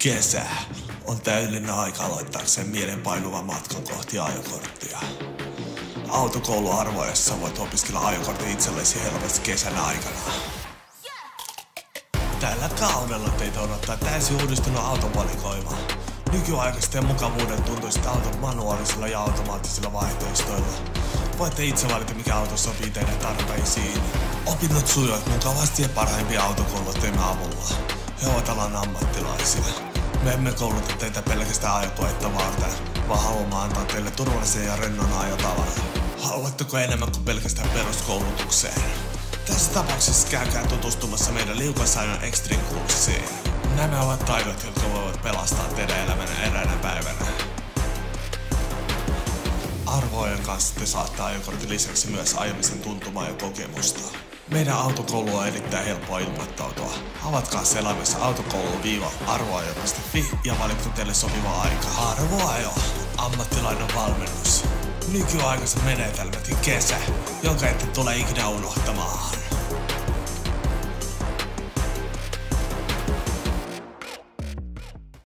Kesä on täydellinen aika aloittaakseen mielenpainuvan matkan kohti ajokorttia. Autokoulu Arvojassa voit opiskella ajokortin itsellesi helposti kesän aikana. Tällä kaudella teitä odottaa täysin uudistunut autovalikoima. Nykyaikaisten ja mukavuuden tuntuiset auton manuaalisilla ja automaattisilla vaihteistoilla. Voitte itse valita, mikä auto sopii teidän tarpeisiin. Opinnot sujuvat mukavasti ja parhaimpia autokouluttajien avulla. He ovat alan ammattilaisia. Me emme kouluta teitä pelkästään ajokoetta varten, vaan haluamme antaa teille turvallisen ja rennon ajotavan. Haluatteko enemmän kuin pelkästään peruskoulutukseen? Tässä tapauksessa käykää tutustumassa meidän liukasajon Extreme-kurssiin. Nämä ovat taidot, jotka voivat pelastaa teidän elämänä eräänä päivänä. Arvojen kanssa te saatte ajokortin lisäksi myös ajamisen tuntumaa ja kokemusta. Meidän autokoulu on erittäin helppoa ilmoittautua. Avatkaa selaimessa autokoulu-arvoajo.fi ja valitko teille sopiva aika. Arvoajo, ammattilainen valmennus. Nykyaikaiset menetelmät ja kesä, jonka ette tule ikinä unohtamaan.